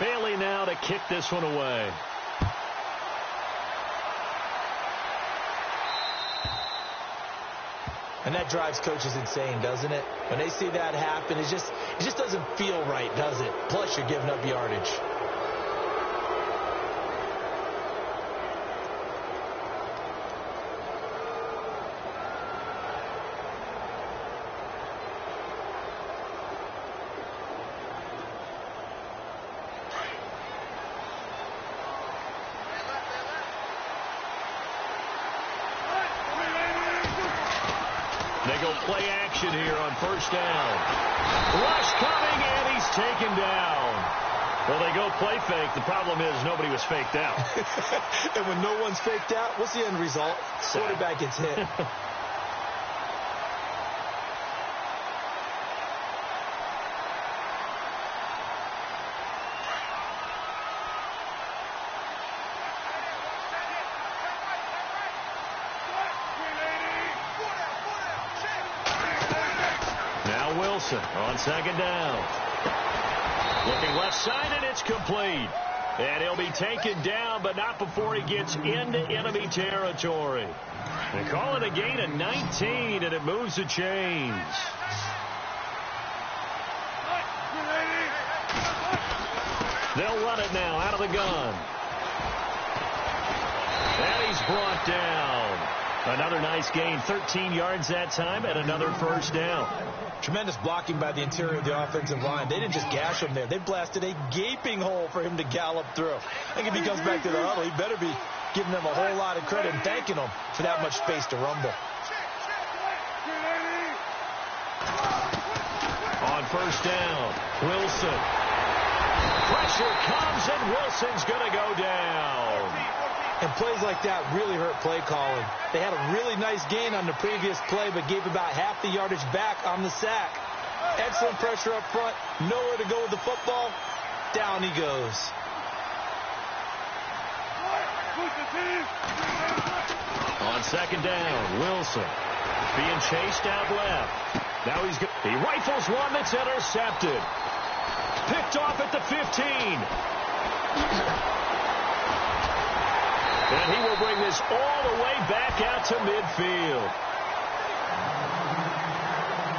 Bailey now to kick this one away. And that drives coaches insane, doesn't it? When they see that happen, it just doesn't feel right, does it? Plus, you're giving up yardage. They go play action here on first down. Rush coming, and he's taken down. Well, they go play fake. The problem is nobody was faked out. And when no one's faked out, what's the end result? Quarterback gets hit. On second down. Looking left side, and it's complete. And he'll be taken down, but not before he gets into enemy territory. They call it a gain of 19, and it moves the chains. They'll run it now out of the gun. And he's brought down. Another nice gain, 13 yards that time, and another first down. Tremendous blocking by the interior of the offensive line. They didn't just gash him there. They blasted a gaping hole for him to gallop through. I think if he comes back to the huddle, he better be giving them a whole lot of credit and thanking them for that much space to rumble. On first down, Wilson. Pressure comes, and Wilson's going to go down. And plays like that really hurt play calling. They had a really nice gain on the previous play, but gave about half the yardage back on the sack. Excellent pressure up front. Nowhere to go with the football. Down he goes. On second down, Wilson being chased out left. Now he rifles one that's intercepted. Picked off at the 15. And he will bring this all the way back out to midfield.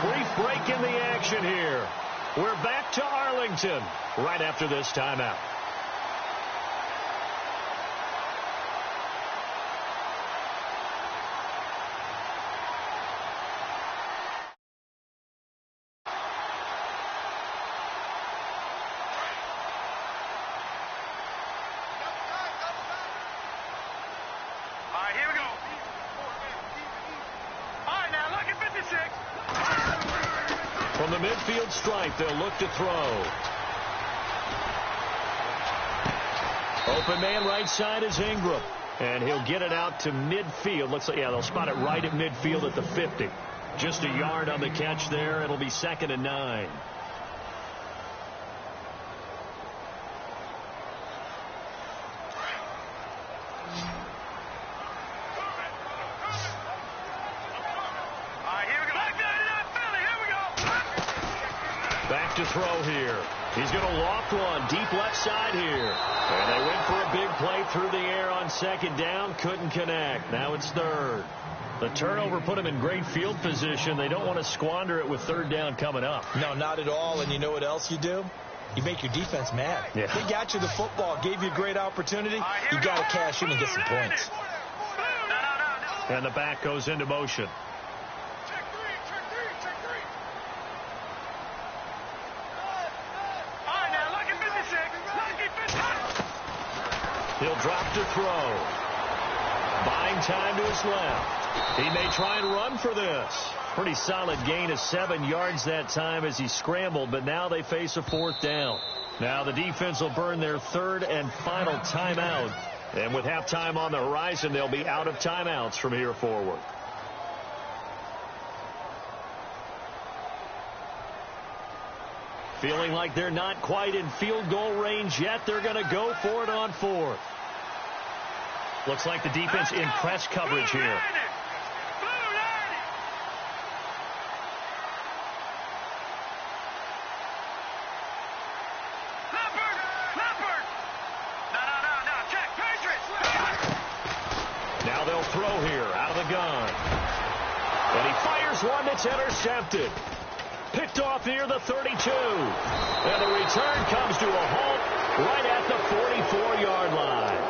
Brief break in the action here. We're back to Arlington right after this timeout. From the midfield stripe, they'll look to throw. Open man right side is Ingram. And he'll get it out to midfield. Looks like, yeah, they'll spot it right at midfield at the 50. Just a yard on the catch there. It'll be 2nd and 9. Back to throw here. He's going to loft one deep left side here. And they went for a big play through the air on second down. Couldn't connect. Now it's 3rd. The turnover put him in great field position. They don't want to squander it with 3rd down coming up. No, not at all. And you know what else you do? You make your defense mad. Yeah. They got you the football, gave you a great opportunity. You got to cash in and get some points. And the back goes into motion. He'll drop to throw. Buying time to his left. He may try and run for this. Pretty solid gain of 7 yards that time as he scrambled, but now they face a 4th down. Now the defense will burn their 3rd and final timeout. And with halftime on the horizon, they'll be out of timeouts from here forward. Feeling like they're not quite in field goal range yet. They're going to go for it on 4th. Looks like the defense in press coverage here. throw here out of the gun. And he fires one that's intercepted. Picked off near the 32. And the return comes to a halt right at the 44-yard line.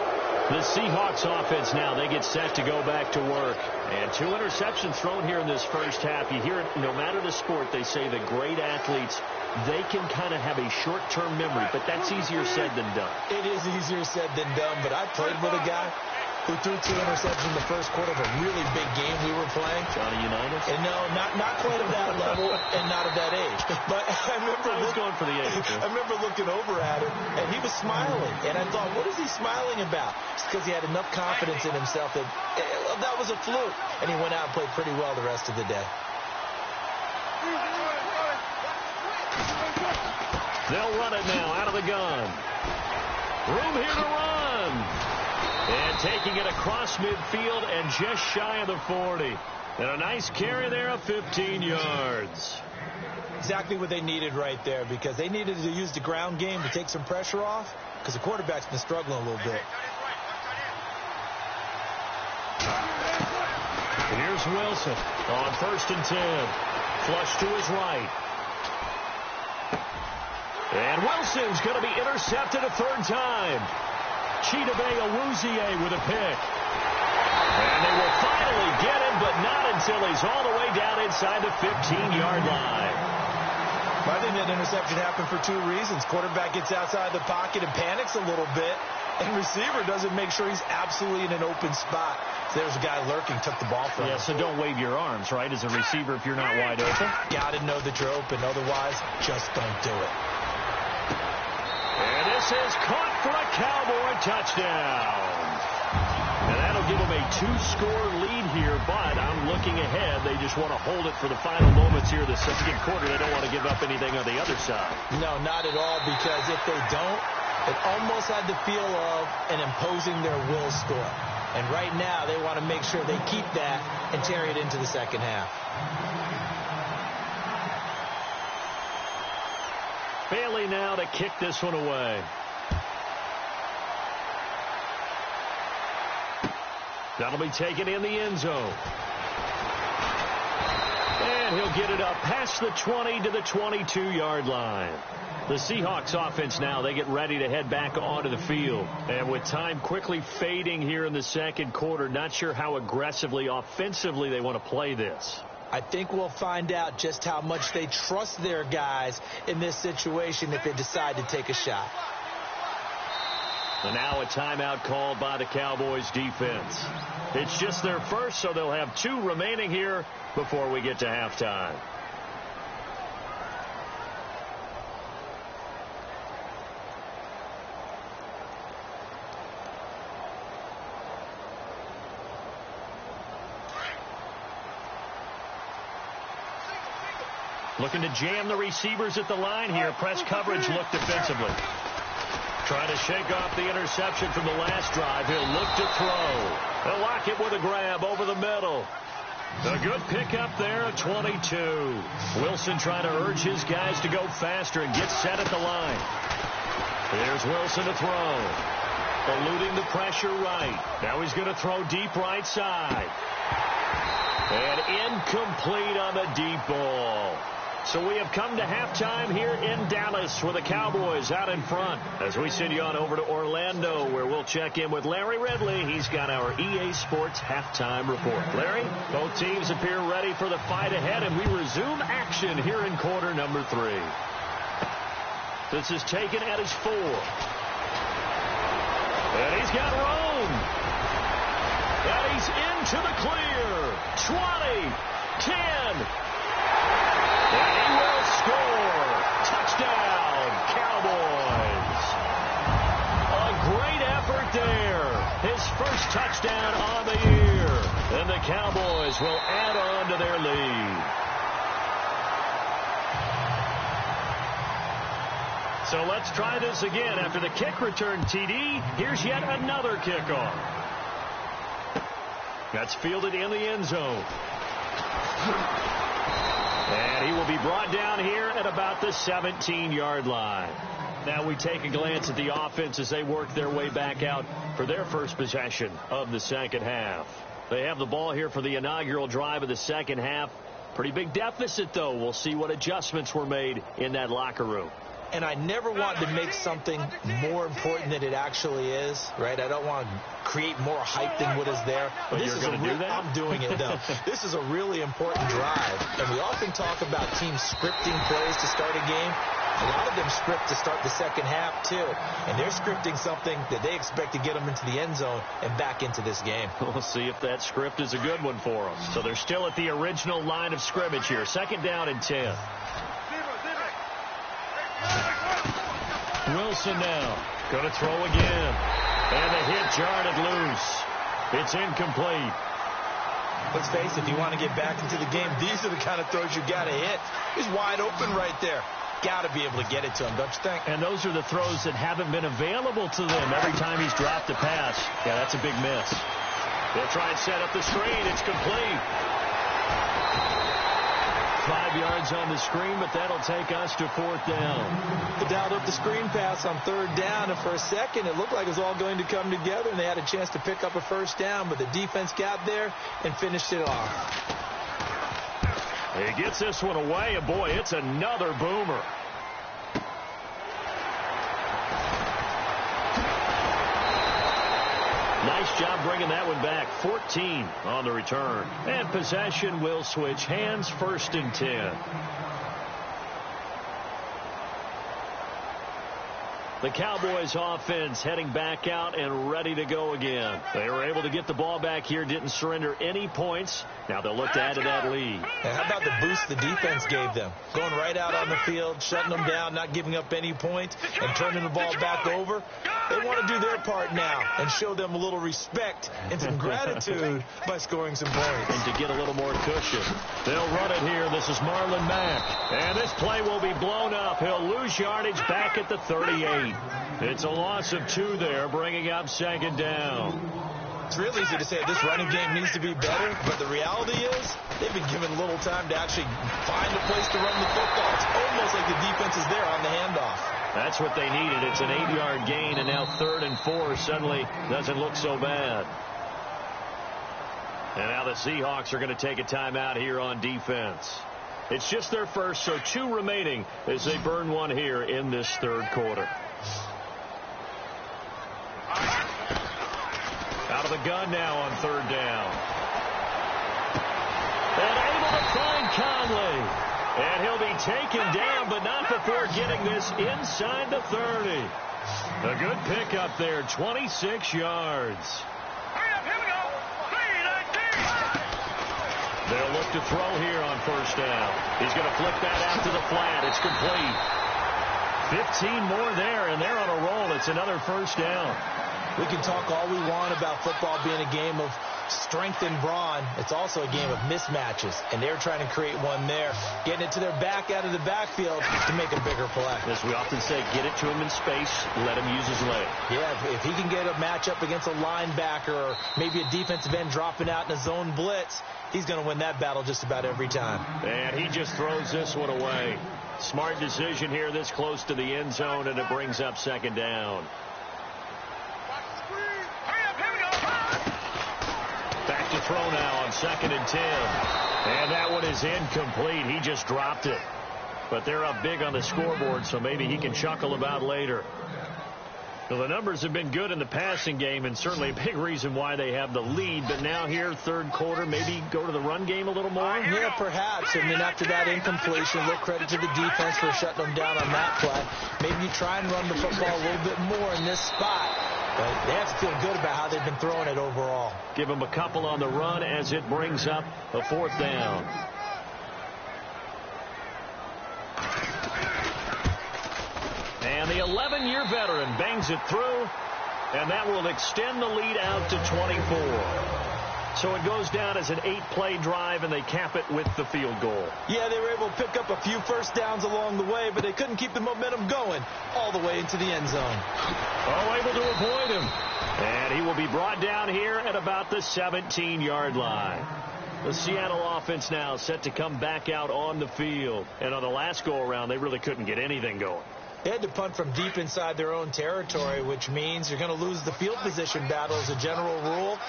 The Seahawks offense now, they get set to go back to work. And 2 interceptions thrown here in this first half. You hear it, no matter the sport, they say the great athletes, they can kind of have a short-term memory, but that's easier said than done. It is easier said than done, but I played with a guy who threw 2 interceptions in the first quarter of a really big game we were playing. Johnny Unitas? And no, not quite at that level and not at that age. But I was going for the age. I remember looking over at him, and he was smiling. And I thought, what is he smiling about? It's because he had enough confidence in himself that that was a fluke. And he went out and played pretty well the rest of the day. They'll run it now out of the gun. Room here to run. And taking it across midfield and just shy of the 40. And a nice carry there of 15 yards. Exactly what they needed right there, because they needed to use the ground game to take some pressure off, because the quarterback's been struggling a little bit. Here's Wilson on 1st and 10. Flush to his right. And Wilson's going to be intercepted a 3rd time. Chidobe Awuzie with a pick. And they will finally get him, but not until he's all the way down inside the 15-yard line. I think that interception happened for 2 reasons. Quarterback gets outside the pocket and panics a little bit, and receiver doesn't make sure he's absolutely in an open spot. So there's a guy lurking, took the ball from him. Yeah, so don't wave your arms, right, as a receiver if you're not wide open. Got to know that you're open. Otherwise, just don't do it. And this is caught for a Cowboy touchdown. And that'll give them a 2-score lead here, but I'm looking ahead. They just want to hold it for the final moments here of the second quarter. They don't want to give up anything on the other side. No, not at all, because if they don't, it almost had the feel of an imposing their will score. And right now, they want to make sure they keep that and carry it into the second half. Bailey now to kick this one away. That'll be taken in the end zone. And he'll get it up past the 20 to the 22-yard line. The Seahawks offense now, they get ready to head back onto the field. And with time quickly fading here in the second quarter, not sure how aggressively, offensively they want to play this. I think we'll find out just how much they trust their guys in this situation if they decide to take a shot. And now a timeout called by the Cowboys defense. It's just their first, so they'll have 2 remaining here before we get to halftime. Looking to jam the receivers at the line here. Press coverage look defensively. Trying to shake off the interception from the last drive. He'll look to throw. They'll lock it with a grab over the middle. A good pickup there at 22. Wilson trying to urge his guys to go faster and get set at the line. Here's Wilson to throw. Eluding the pressure right. Now he's going to throw deep right side. And incomplete on the deep ball. So we have come to halftime here in Dallas with the Cowboys out in front. As we send you on over to Orlando, where we'll check in with Larry Ridley. He's got our EA Sports halftime report. Larry, both teams appear ready for the fight ahead, and we resume action here in quarter number 3. This is taken at his 4. And he's got room. And he's into the clear. 20, 10. And he will score. Touchdown, Cowboys. A great effort there. His first touchdown on the year. And the Cowboys will add on to their lead. So let's try this again. After the kick return TD, here's yet another kickoff. That's fielded in the end zone. And he will be brought down here at about the 17-yard line. Now we take a glance at the offense as they work their way back out for their first possession of the second half. They have the ball here for the inaugural drive of the second half. Pretty big deficit, though. We'll see what adjustments were made in that locker room. And I never want to make something more important than it actually is, right? I don't want to create more hype than what is there. But this you're is going to do that? I'm doing it, though. This is a really important drive. And we often talk about teams scripting plays to start a game. A lot of them script to start the second half, too. And they're scripting something that they expect to get them into the end zone and back into this game. We'll see if that script is a good one for them. So they're still at the original line of scrimmage here. 2nd down and 10. Wilson now. Going to throw again. And the hit jarred it loose. It's incomplete. Let's face it, if you want to get back into the game, these are the kind of throws you got to hit. He's wide open right there. Got to be able to get it to him, don't you think? And those are the throws that haven't been available to them every time he's dropped a pass. Yeah, that's a big miss. They'll try and set up the screen. It's complete. 5 yards on the screen, but that'll take us to 4th down. They dialed up the screen pass on 3rd down, and for a second it looked like it was all going to come together, and they had a chance to pick up a 1st down, but the defense got there and finished it off. He gets this one away, and boy, it's another boomer. Nice job bringing that one back. 14 on the return. And possession will switch hands. 1st and 10. The Cowboys offense heading back out and ready to go again. They were able to get the ball back here, didn't surrender any points. Now they'll look to add to that lead. And how about the boost the defense gave them? Going right out on the field, shutting them down, not giving up any points, and turning the ball back over. They want to do their part now and show them a little respect and some gratitude by scoring some points. And to get a little more cushion. They'll run it here. This is Marlon Mack. And this play will be blown up. He'll lose yardage back at the 38. It's a loss of 2 there, bringing up 2nd down. It's real easy to say this running game needs to be better, but the reality is they've been given little time to actually find a place to run the football. It's almost like the defense is there on the handoff. That's what they needed. It's an 8-yard gain, and now 3rd and 4 suddenly doesn't look so bad. And now the Seahawks are going to take a timeout here on defense. It's just their first, so 2 remaining as they burn one here in this 3rd quarter. Out of the gun now on 3rd down. And able to find Conley. And he'll be taken down, but not before getting this inside the 30. A good pickup there, 26 yards. They'll look to throw here on 1st down. He's going to flip that out to the flat. It's complete. 15 more there, and they're on a roll. It's another 1st down. We can talk all we want about football being a game of strength and brawn. It's also a game of mismatches, and they're trying to create one there, getting it to their back out of the backfield to make a bigger play. As we often say, get it to him in space, let him use his leg. Yeah, if he can get a matchup against a linebacker or maybe a defensive end dropping out in a zone blitz, he's going to win that battle just about every time. And he just throws this one away. Smart decision here this close to the end zone, and it brings up 2nd down. Back to throw now on 2nd and 10. And that one is incomplete. He just dropped it. But they're up big on the scoreboard, so maybe he can chuckle about later. Well, the numbers have been good in the passing game, and certainly a big reason why they have the lead. But now here, 3rd quarter, maybe go to the run game a little more? Yeah, perhaps. And then after that incompletion, a little credit to the defense for shutting them down on that play. Maybe you try and run the football a little bit more in this spot. But they have to feel good about how they've been throwing it overall. Give them a couple on the run as it brings up a 4th down. And the 11-year veteran bangs it through, and that will extend the lead out to 24. So it goes down as an 8-play drive, and they cap it with the field goal. Yeah, they were able to pick up a few 1st downs along the way, but they couldn't keep the momentum going all the way into the end zone. Oh, able to avoid him. And he will be brought down here at about the 17-yard line. The Seattle offense now set to come back out on the field. And on the last go-around, they really couldn't get anything going. They had to punt from deep inside their own territory, which means you're going to lose the field position battle as a general rule.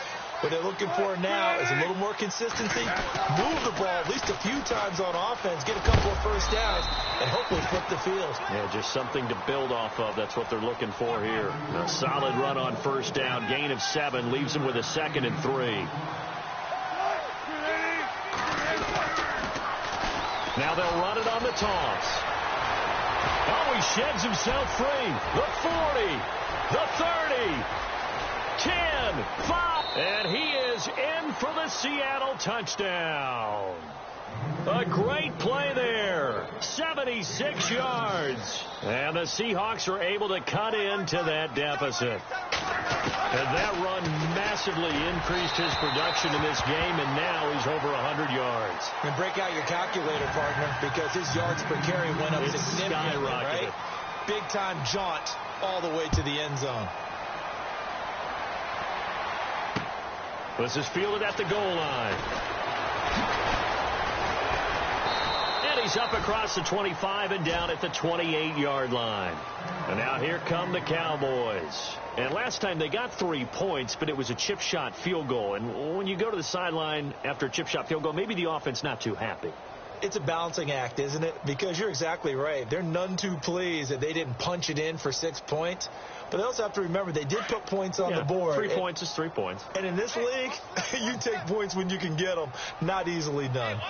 What they're looking for now is a little more consistency, move the ball at least a few times on offense, get a couple of first downs, and hopefully flip the field. Yeah, just something to build off of. That's what they're looking for here. A solid run on first down. Gain of 7 leaves them with a 2nd and 3. Now they'll run it on the toss. Oh, he sheds himself free. The 40, the 30, 10, 5. And he is in for the Seattle touchdown. A great play there. 76 yards. And the Seahawks are able to cut into that deficit. And that run massively increased his production in this game, and now he's over 100 yards. And break out your calculator, partner, because his yards per carry went up significantly, right? Big-time jaunt all the way to the end zone. This is fielded at the goal line. And he's up across the 25 and down at the 28-yard line. And now here come the Cowboys. And last time they got 3 points, but it was a chip shot field goal. And when you go to the sideline after a chip shot field goal, maybe the offense not too happy. It's a balancing act, isn't it? Because you're exactly right. They're none too pleased that they didn't punch it in for 6 points. But they also have to remember they did put points on the board. 3 points is 3 points. And in this league, you take points when you can get them. Not easily done.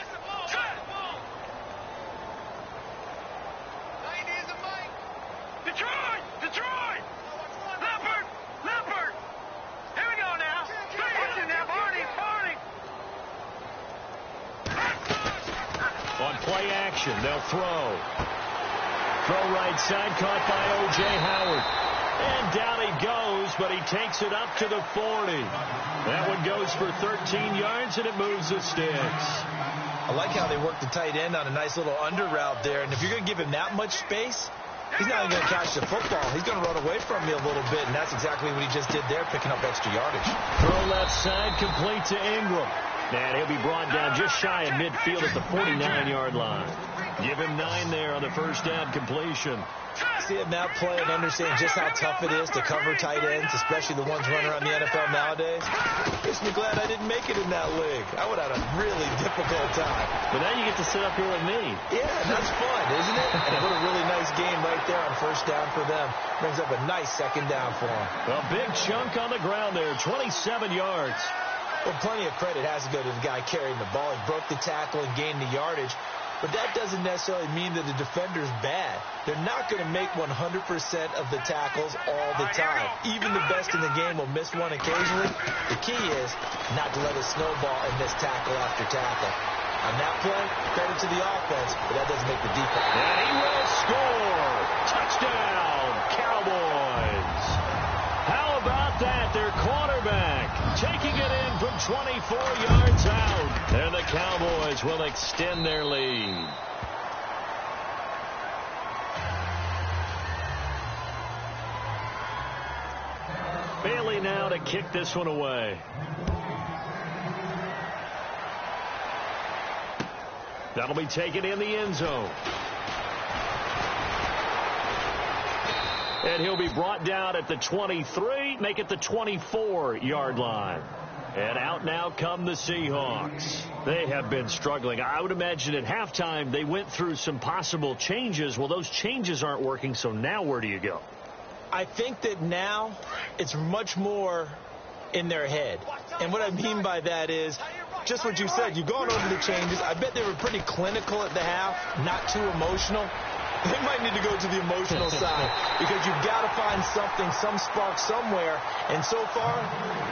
Play action. They'll throw. Throw right side, caught by O.J. Howard. And down he goes, but he takes it up to the 40. That one goes for 13 yards, and it moves the sticks. I like how they work the tight end on a nice little under route there. And if you're going to give him that much space, he's not even going to catch the football. He's going to run away from you a little bit, and that's exactly what he just did there, picking up extra yardage. Throw left side, complete to Ingram. And he'll be brought down just shy of midfield at the 49-yard line. Give him 9 there on the first down completion. Seeing that play and understanding just how tough it is to cover tight ends, especially the ones running around the NFL nowadays, makes me glad I didn't make it in that league. I would have had a really difficult time. But now you get to sit up here with me. Yeah, that's fun, isn't it? And what a really nice game right there on first down for them. Brings up a nice second down for them. A big chunk on the ground there, 27 yards. Well, plenty of credit has to go to the guy carrying the ball. He broke the tackle and gained the yardage. But that doesn't necessarily mean that the defender's bad. They're not going to make 100% of the tackles all the time. Even the best in the game will miss one occasionally. The key is not to let it snowball and miss tackle after tackle. On that play, credit to the offense, but that doesn't make the defense. And he will score. Touchdown, Cowboys. How about that? Their quarterback taking it in from 24 yards out. And the Cowboys will extend their lead. Bailey now to kick this one away. That'll be taken in the end zone. And he'll be brought down at the 23, make it the 24-yard line. And out now come the Seahawks. They have been struggling. I would imagine at halftime they went through some possible changes. Well, those changes aren't working, so now where do you go? I think that now it's much more in their head. And what I mean by that is just what you said. You've gone over the changes. I bet they were pretty clinical at the half, not too emotional. They might need to go to the emotional side because you've got to find something, some spark somewhere. And so far,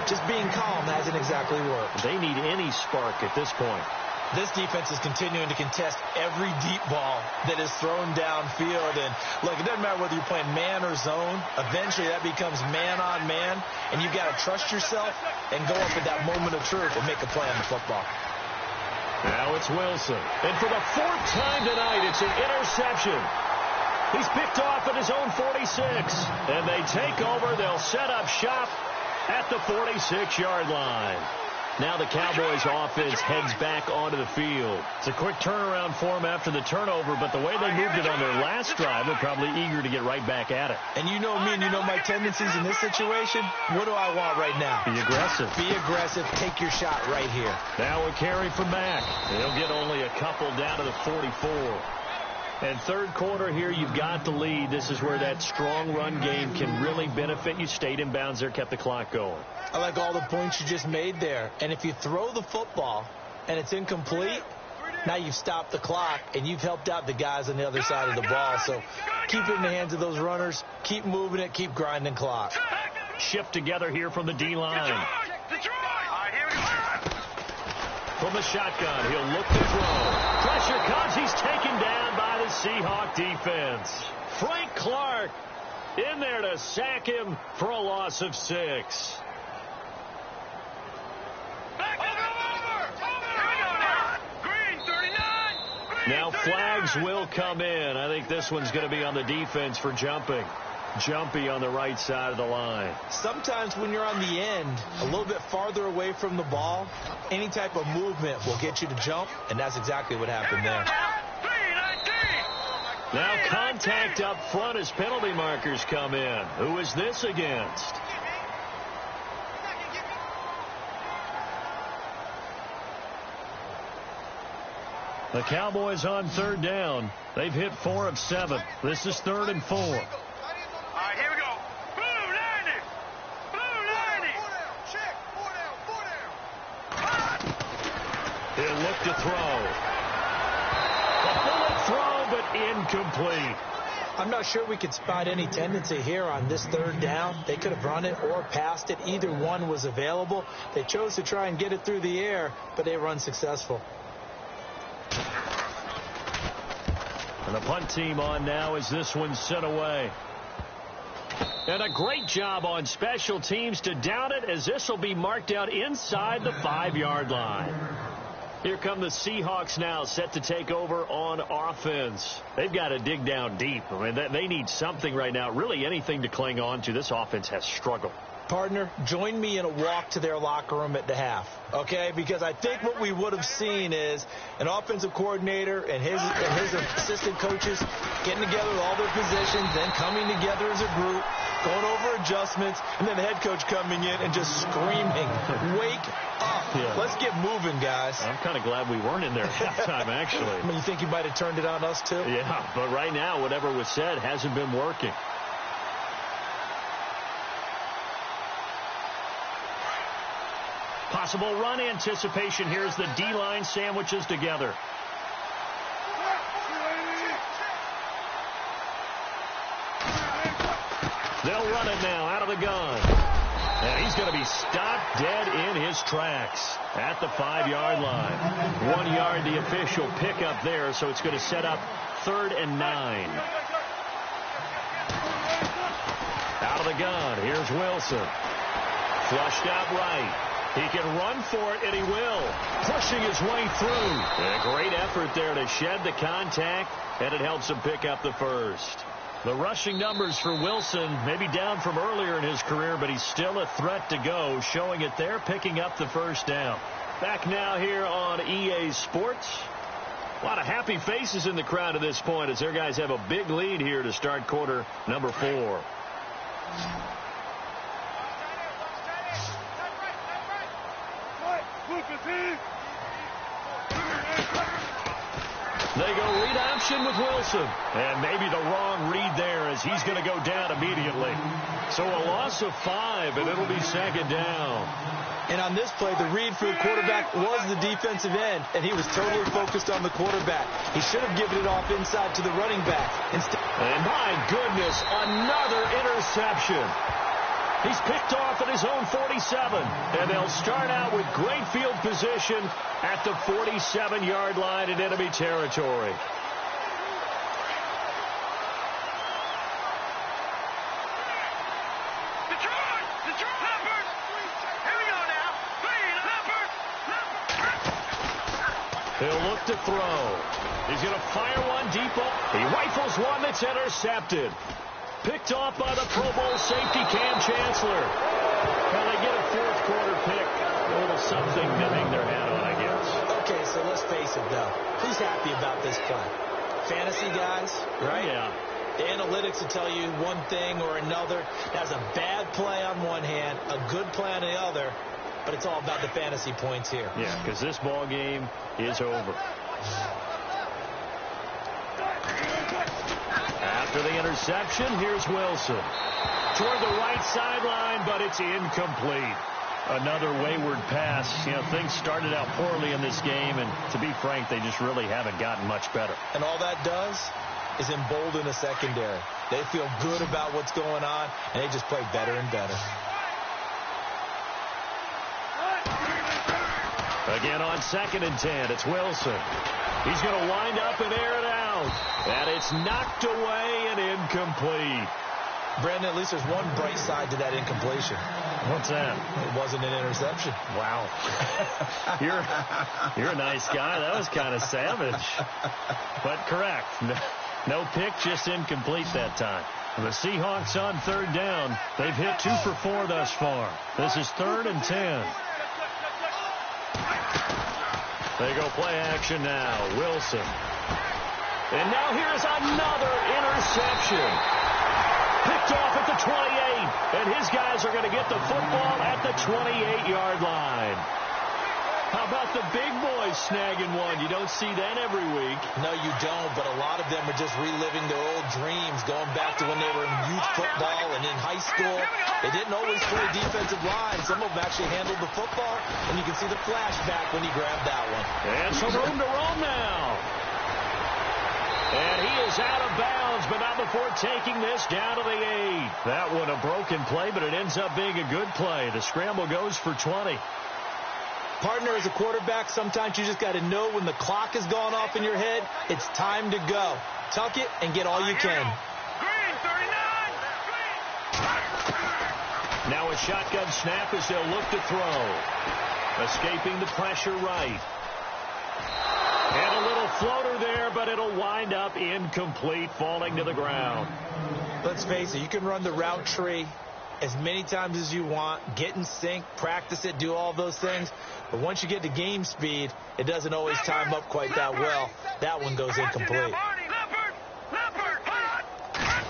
just being calm hasn't exactly worked. They need any spark at this point. This defense is continuing to contest every deep ball that is thrown downfield. And, look, it doesn't matter whether you're playing man or zone. Eventually, that becomes man on man. And you've got to trust yourself and go up at that moment of truth and make a play on the football. Now it's Wilson. And for the 4th time tonight, it's an interception. He's picked off at his own 46. And they take over. They'll set up shop at the 46-yard line. Now the Cowboys offense heads back onto the field. It's a quick turnaround for them after the turnover, but the way they moved it on their last drive, they're probably eager to get right back at it. And you know me and you know my tendencies in this situation. What do I want right now? Be aggressive. Be aggressive. Take your shot right here. Now a carry from Mack. They'll get only a couple down to the 44. And third quarter here, you've got the lead. This is where that strong run game can really benefit you. Stayed in bounds there, kept the clock going. I like all the points you just made there. And if you throw the football and it's incomplete, now you've stopped the clock and you've helped out the guys on the other side of the ball. So keep it in the hands of those runners. Keep moving it. Keep grinding clock. Shift together here from the D-line. From the shotgun, he'll look to throw. Pressure comes. He's taken down by the Seahawk defense. Frank Clark in there to sack him for a loss of 6. Now flags will come in. I think this one's going to be on the defense for jumping. Jumpy on the right side of the line. Sometimes when you're on the end, a little bit farther away from the ball, any type of movement will get you to jump, and that's exactly what happened there. Now contact up front as penalty markers come in. Who is this against? The Cowboys on third down. They've hit 4 of 7. This is 3rd and 4. All right, here we go. Blue 90. Blue 90. Check. 4 down. He'll look to throw. A bullet throw, but incomplete. I'm not sure we could spot any tendency here on this third down. They could have run it or passed it. Either one was available. They chose to try and get it through the air, but they were unsuccessful. And the punt team on now as this one's sent away. And a great job on special teams to down it, as this will be marked out inside the 5-yard line. Here come the Seahawks now, set to take over on offense. They've got to dig down deep. I mean, they need something right now, really anything to cling on to. This offense has struggled. Partner, join me in a walk to their locker room at the half, okay? Because I think what we would have seen is an offensive coordinator and his assistant coaches getting together with all their positions, then coming together as a group, going over adjustments, and then the head coach coming in and just screaming, wake up. Yeah. Let's get moving, guys. I'm kind of glad we weren't in there at halftime, actually. I mean, you think you might have turned it on us, too? Yeah, but right now, whatever was said hasn't been working. Possible run anticipation. Here's the D-line sandwiches together. They'll run it now out of the gun. And he's going to be stopped dead in his tracks at the 5-yard line. 1 yard, the official pickup there, so it's going to set up 3rd and 9. Out of the gun, here's Wilson. Flushed out right. He can run for it, and he will. Pushing his way through. And a great effort there to shed the contact, and it helps him pick up the first. The rushing numbers for Wilson maybe down from earlier in his career, but he's still a threat to go, showing it there, picking up the first down. Back now here on EA Sports. A lot of happy faces in the crowd at this point as their guys have a big lead here to start quarter number 4. They go read option with Wilson. And maybe the wrong read there as he's going to go down immediately. So a loss of 5, and it'll be 2nd down. And on this play, the read for the quarterback was the defensive end, and he was totally focused on the quarterback. He should have given it off inside to the running back. And my goodness, another interception. He's picked off at his own 47, and they'll start out with great field position at the 47-yard line in enemy territory. He'll look to throw. He's going to fire one deep. He rifles one that's intercepted. Picked off by the Pro Bowl safety Cam Chancellor. Well, they get a 4th quarter pick. little something to hang their hat on, I guess. Okay, so let's face it, though. Who's happy about this play? Fantasy guys, right? Yeah. The analytics will tell you one thing or another. That's a bad play on one hand, a good play on the other, but it's all about the fantasy points here. Yeah, because this ball game is over. After the interception, here's Wilson. Toward the right sideline, but it's incomplete. Another wayward pass. You know, things started out poorly in this game, and to be frank, they just really haven't gotten much better. And all that does is embolden the secondary. They feel good about what's going on, and they just play better and better. Again on 2nd and 10, it's Wilson. He's going to wind up and air it out. And it's knocked away and incomplete. Brandon, at least there's one bright side to that incompletion. What's that? It wasn't an interception. Wow. You're a nice guy. That was kind of savage. But correct. No pick, just incomplete that time. The Seahawks on 3rd down. They've hit 2 for 4 thus far. This is 3rd and 10. They go play action now. Wilson. And now here's another interception. Picked off at the 28. And his guys are going to get the football at the 28-yard line. How about the big boys snagging one? You don't see that every week. No, you don't, but a lot of them are just reliving their old dreams, going back to when they were in youth football and in high school. They didn't always play defensive line. Some of them actually handled the football, and you can see the flashback when he grabbed that one. And some room to roam now. And he is out of bounds, but not before taking this down to the 8. That one a broken play, but it ends up being a good play. The scramble goes for 20. Partner, as a quarterback, sometimes you just got to know when the clock has gone off in your head, it's time to go. Tuck it and get all you can. Green, 39. Now a shotgun snap as they'll look to throw. Escaping the pressure right. And a little floater there, but it'll wind up incomplete, falling to the ground. Let's face it, you can run the route tree as many times as you want, get in sync, practice it, do all those things. But once you get to game speed, it doesn't always time up quite that well. That one goes incomplete.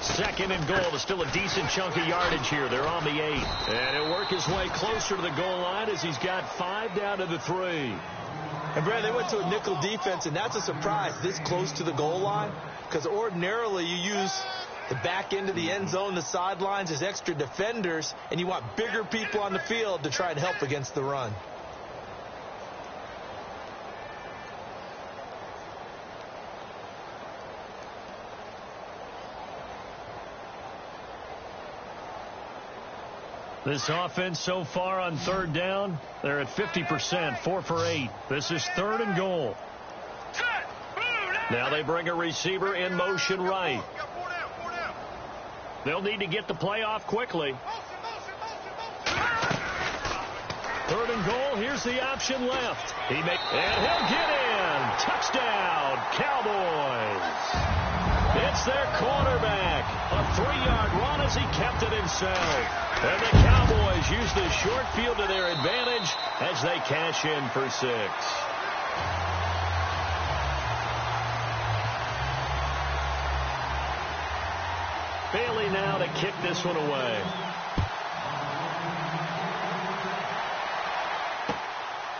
2nd and goal. There's still a decent chunk of yardage here. They're on the 8. And he'll work his way closer to the goal line as he's got 5 down to the 3. And, Brad, they went to a nickel defense, and that's a surprise this close to the goal line, because ordinarily you use the back end of the end zone, the sidelines as extra defenders, and you want bigger people on the field to try and help against the run. This offense so far on 3rd down, they're at 50%, 4 for 8. This is 3rd and goal. Now they bring a receiver in motion right. They'll need to get the play off quickly. 3rd and goal. Here's the option left. And he'll get in. Touchdown, Cowboys. It's their quarterback. A 3-yard run as he kept it himself. And the Cowboys use the short field to their advantage as they cash in for 6. Bailey now to kick this one away.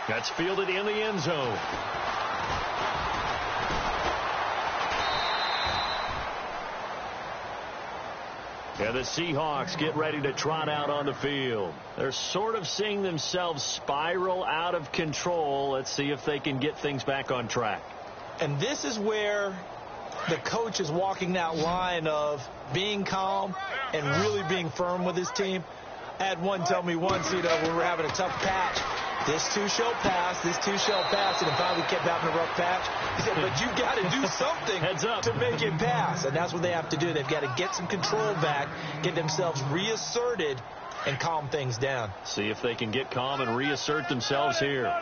That's fielded in the end zone. And the Seahawks get ready to trot out on the field. They're sort of seeing themselves spiral out of control. Let's see if they can get things back on track. And this is where the coach is walking that line of being calm and really being firm with his team. I had one tell me once, when we were having a tough patch, this too shall pass, this too shall pass, and finally we kept having a rough patch. He said, but you got to do something Heads up. to make it pass, and that's what they have to do. They've got to get some control back, get themselves reasserted, and calm things down. See if they can get calm and reassert themselves here.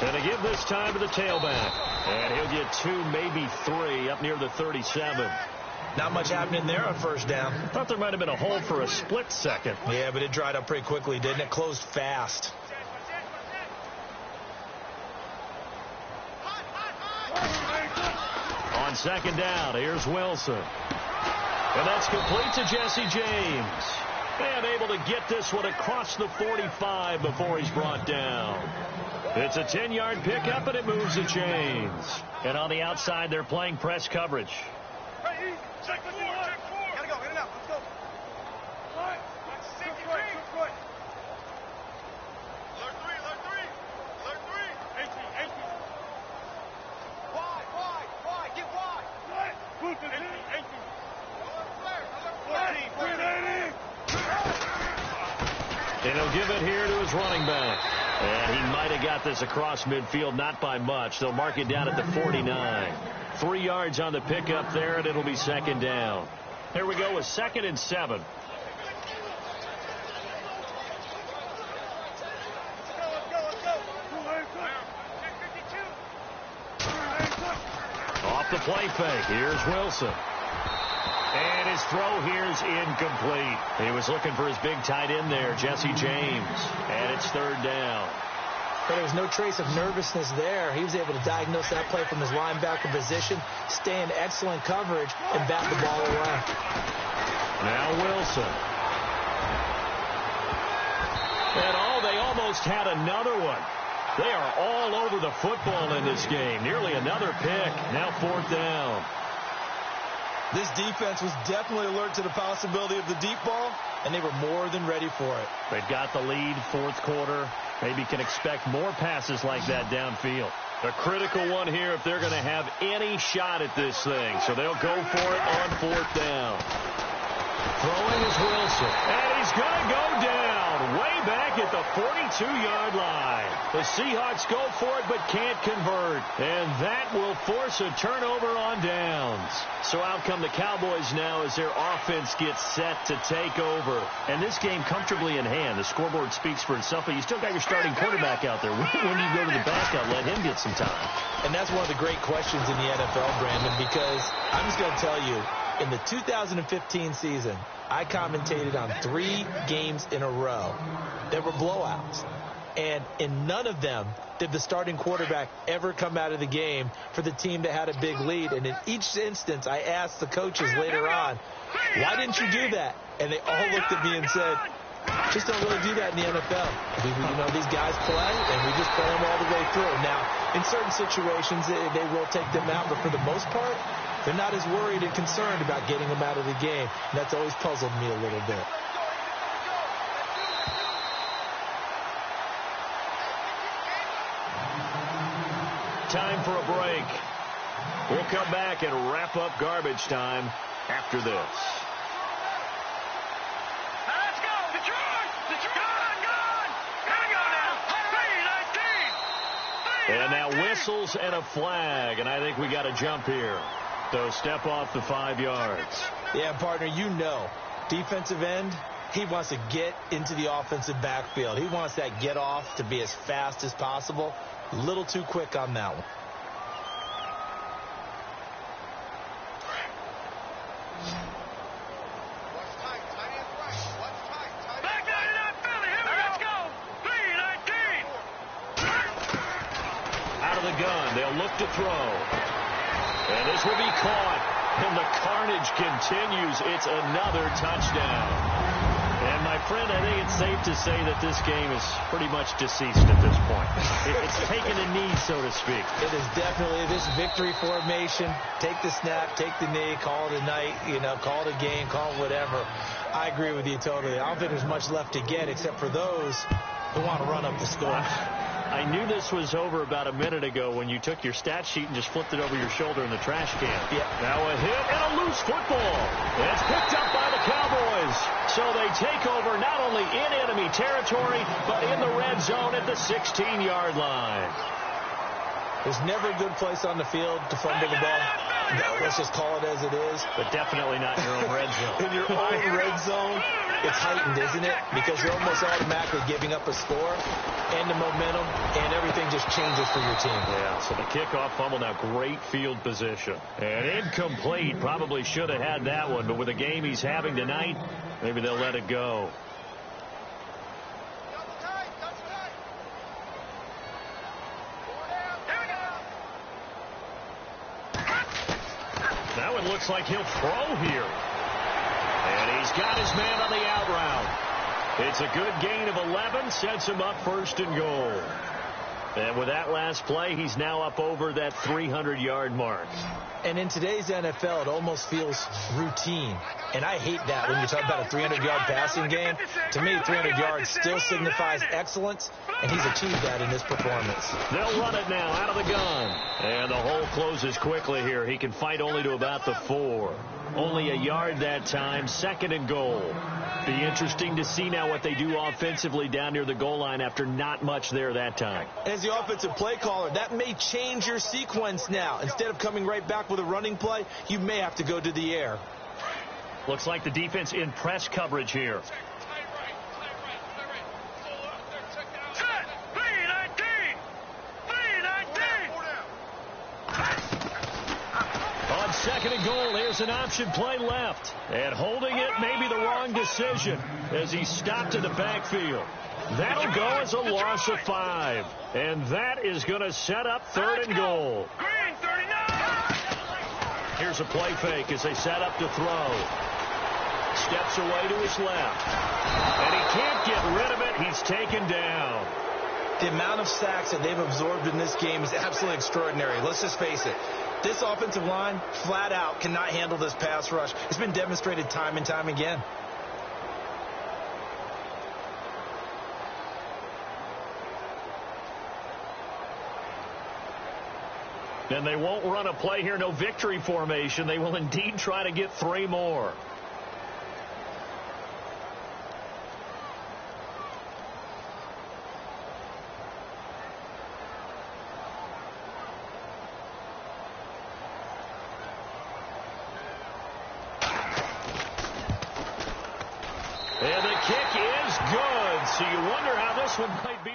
And they give this time to the tailback. And he'll get 2, maybe 3 up near the 37. Not much happening there on first down. I thought there might have been a hole for a split second. Yeah, but it dried up pretty quickly, didn't it? Closed fast. On second down, here's Wilson. And that's complete to Jesse James. And able to get this one across the 45 before he's brought down. It's a 10-yard pickup, and it moves the chains. And on the outside, they're playing press coverage. Check 4. Gotta go. Get it out. Let's go. What? Safety right. Alert 3. 18. Wide. Get wide. What? 18. 14. And he'll give it here to his running back. And he might have got this across midfield, not by much. They'll mark it down at the 49. 3 yards on the pickup there, and it'll be second down. Here we go with 2nd and 7. Off the play fake. Here's Wilson. And his throw here is incomplete. He was looking for his big tight end there, Jesse James. And it's 3rd down. But there was no trace of nervousness there. He was able to diagnose that play from his linebacker position, stay in excellent coverage, and bat the ball away. Now Wilson. And they almost had another one. They are all over the football in this game. Nearly another pick. Now 4th down. This defense was definitely alert to the possibility of the deep ball, and they were more than ready for it. They've got the lead, 4th quarter. Maybe can expect more passes like that downfield. A critical one here if they're going to have any shot at this thing. So they'll go for it on 4th down. Throwing is Wilson. And he's going to go down way back at the 42-yard line. The Seahawks go for it but can't convert. And that will force a turnover on downs. So out come the Cowboys now as their offense gets set to take over. And this game comfortably in hand. The scoreboard speaks for itself, but you still got your starting quarterback out there. When do you go to the backup? Let him get some time. And that's one of the great questions in the NFL, Brandon, because I'm just going to tell you, in the 2015 season, I commentated on 3 games in a row that were blowouts. And in none of them did the starting quarterback ever come out of the game for the team that had a big lead. And in each instance, I asked the coaches later on, why didn't you do that? And they all looked at me and said, just don't really do that in the NFL. These guys play, and we just play them all the way through. Now, in certain situations, they will take them out, but for the most part, they're not as worried and concerned about getting them out of the game. And that's always puzzled me a little bit. Time for a break. We'll come back and wrap up garbage time after this. Let's go. Detroit. Gone. Gotta go now. 3-19. And now whistles and a flag, and I think we got to jump here. So step off the 5 yards. Yeah, partner, defensive end, he wants to get into the offensive backfield. He wants that get off to be as fast as possible. A little too quick on that one. Back down to that Philly. Here we go. Let's go. 3-19. Out of the gun, they'll look to throw. And this will be caught. And the carnage continues. It's another touchdown. And, my friend, I think it's safe to say that this game is pretty much deceased at this point. It's taken a knee, so to speak. It is definitely this victory formation. Take the snap, take the knee, call it a night, call it a game, call it whatever. I agree with you totally. I don't think there's much left to get except for those who want to run up the score. I knew this was over about a minute ago when you took your stat sheet and just flipped it over your shoulder in the trash can. Yeah. Now a hit and a loose football. And it's picked up by the Cowboys. So they take over not only in enemy territory, but in the red zone at the 16-yard line. There's never a good place on the field to fumble the ball. Let's just call it as it is. But definitely not in your own red zone. In your own red zone, it's heightened, isn't it? Because you're almost automatically giving up a score and the momentum, and everything just changes for your team. Yeah, so the kickoff fumble, now great field position. And incomplete. Probably should have had that one, but with the game he's having tonight, maybe they'll let it go. Now it looks like he'll throw here. And he's got his man on the out route. It's a good gain of 11, sets him up first and goal. And with that last play, he's now up over that 300-yard mark. And in today's NFL, it almost feels routine. And I hate that when you talk about a 300-yard passing game. To me, 300 yards still signifies excellence, and he's achieved that in this performance. They'll run it now out of the gun. And the hole closes quickly here. He can fight only to about the 4. Only a yard that time, second and goal. Be interesting to see now what they do offensively down near the goal line after not much there that time. As the offensive play caller, that may change your sequence now. Instead of coming right back with a running play, you may have to go to the air. Looks like the defense in press coverage here. On second and goal, here's an option play left. And holding it may be the wrong decision as he stopped in the backfield. That'll go as a loss of 5. And that is going to set up third and goal. Here's a play fake as they set up to throw. Steps away to his left. And he can't get rid of it. He's taken down. The amount of sacks that they've absorbed in this game is absolutely extraordinary. Let's just face it. This offensive line, flat out, cannot handle this pass rush. It's been demonstrated time and time again. And they won't run a play here, no victory formation. They will indeed try to get 3 more. And the kick is good. So you wonder how this one might be